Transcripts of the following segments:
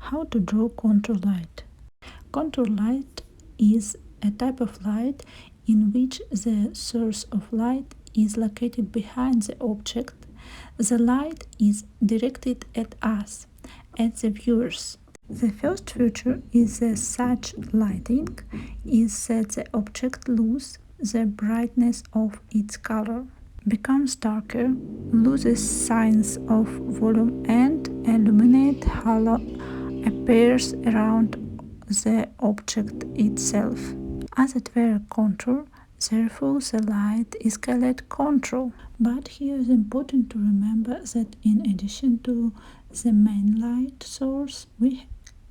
How to draw contour light. Contour light is a type of light in which the source of light is located behind the object. The light is directed at us, at the viewers. The first feature is such lighting is that the object loses the brightness of its color, becomes darker, loses signs of volume, and illuminate halo appears around the object itself. As it were a contour, therefore the light is called contour. But here it is important to remember that in addition to the main light source, we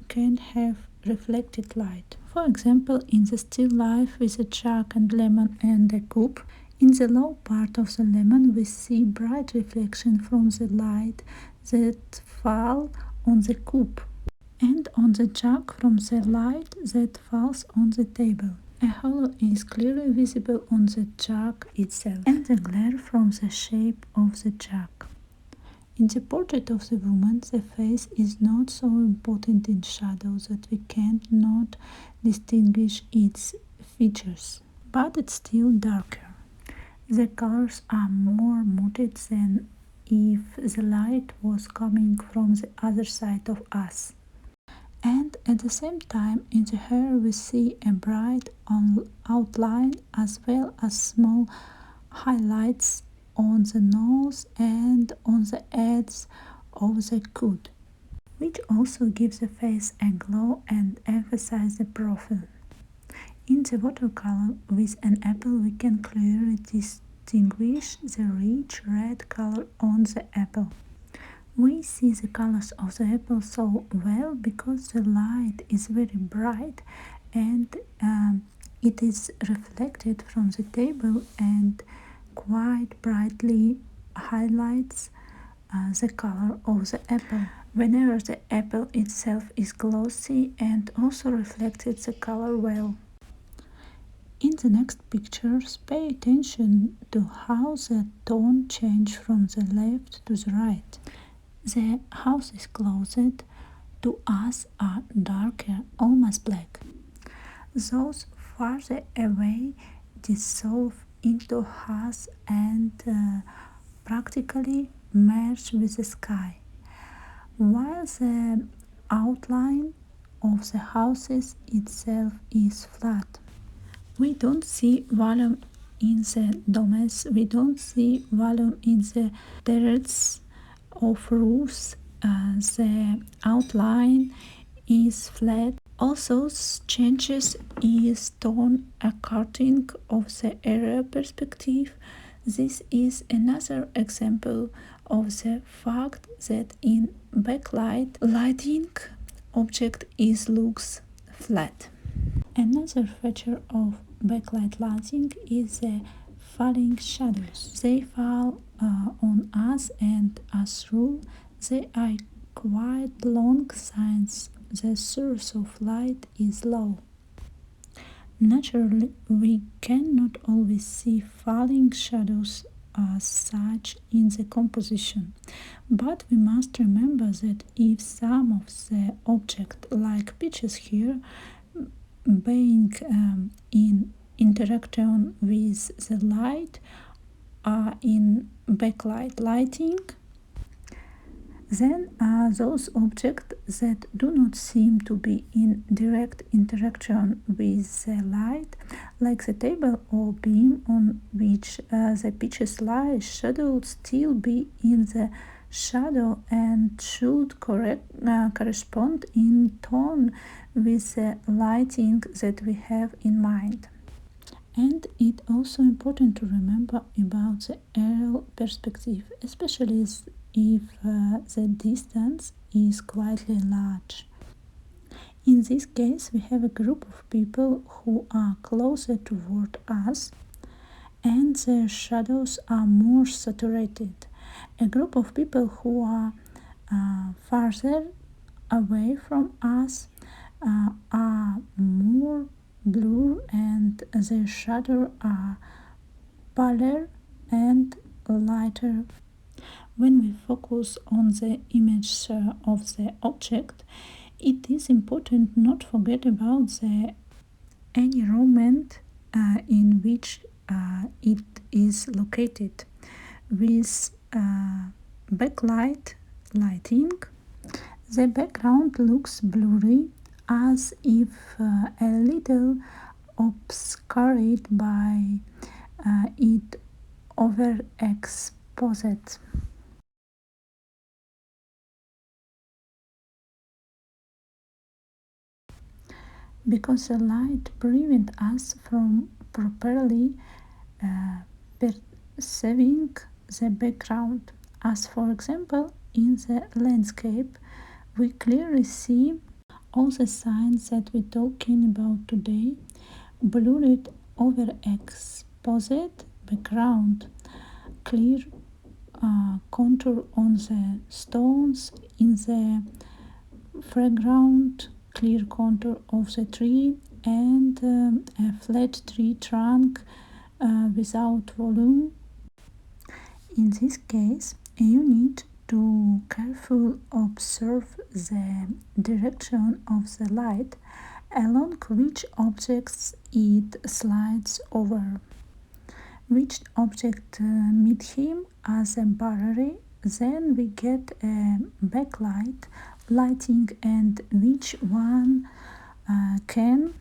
can have reflected light. For example, in the still life with a jug and lemon and a cup, in the low part of the lemon we see bright reflection from the light that fall on the cup, and on the jug from the light that falls on the table. A halo is clearly visible on the jug itself, and the glare from the shape of the jug. In the portrait of the woman, the face is not so important in shadow that we cannot distinguish its features, but it's still darker. The colors are more muted than if the light was coming from the other side of us. And at the same time, in the hair we see a bright outline as well as small highlights on the nose and on the edges of the cut, which also gives the face a glow and emphasize the profile. In the watercolor with an apple we can clearly distinguish the rich red color on the apple. We see the colors of the apple so well because the light is very bright and it is reflected from the table and quite brightly highlights the color of the apple. Whenever the apple itself is glossy and also reflects the color well. In the next pictures, pay attention to how the tone changes from the left to the right. The houses closest to us are darker, almost black. Those farther away dissolve into us and practically merge with the sky, while the outline of the houses itself is flat. We don't see volume in the domes, we don't see volume in the turrets of roofs. The outline is flat. Also, changes is tone according of the area perspective. This is another example of the fact that in backlight lighting object looks flat. Another feature of backlight lighting is the falling shadows. They fall on us, and as rule they are quite long since the source of light is low. Naturally, we cannot always see falling shadows as such in the composition, but we must remember that if some of the object, like peaches here, being in interaction with the light are in backlight lighting, then those objects that do not seem to be in direct interaction with the light, like the table or beam on which the peaches lie, should still be in the shadow and should correspond in tone with the lighting that we have in mind. And it's also important to remember about the aerial perspective, especially if the distance is quite large. In this case, we have a group of people who are closer toward us and their shadows are more saturated. A group of people who are farther away from us are more blue and their shadows are paler and lighter. When we focus on the image of the object, it is important not to forget about the environment in which it is located. With lighting, the background looks blurry, as if a little obscured by it overexposed. Because the light prevents us from properly uh, perceiving the background. As for example, in the landscape, we clearly see all the signs that we're talking about today: blurred, overexposed background, clear contour on the stones in the foreground, clear contour of the tree, and a flat tree trunk without volume. In this case, you need to carefully observe the direction of the light along which objects it slides over. Which object meet him as a barrier, then we get a lighting, and which one can,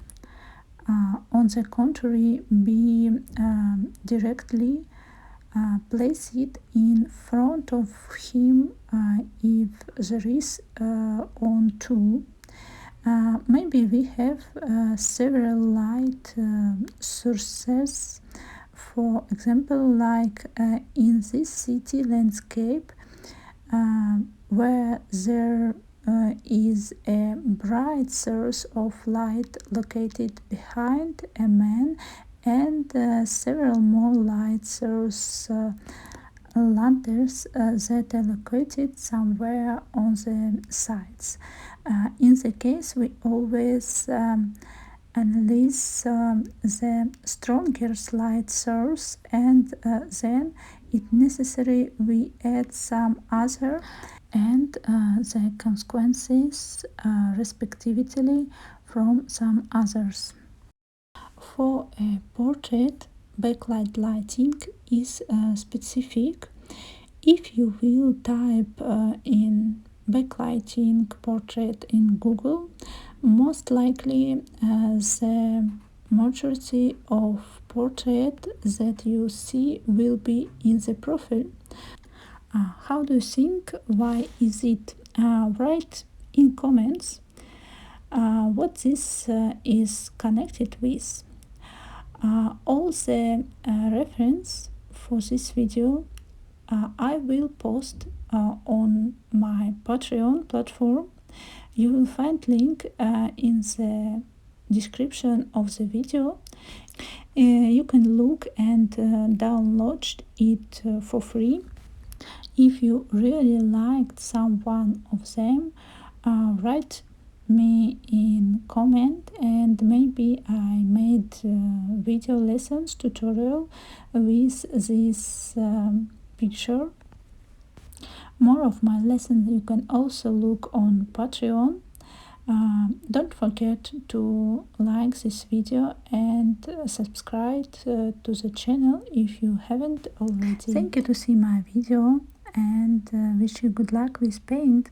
on the contrary, be directly placed in front of him if there is on two. Maybe we have several light sources. For example, like in this city landscape, where there is a bright source of light located behind a man, and several more light source lanterns that are located somewhere on the sides. In the case, we always analyze the stronger light source, and then if necessary we add some other, and the consequences respectively from some others. For a portrait, backlight lighting is specific. If you will type in backlighting portrait in Google, most likely the majority of portrait that you see will be in the profile. How do you think? Why is it? Write in comments what this is connected with. All the reference for this video I will post on my Patreon platform. You will find link in the description of the video. You can look and download it for free. If you really liked some one of them, write me in comment, and maybe I made video lessons tutorial with this picture. More of my lessons you can also look on Patreon. Don't forget to like this video and subscribe to the channel if you haven't already. Thank you to see my video, and wish you good luck with paint.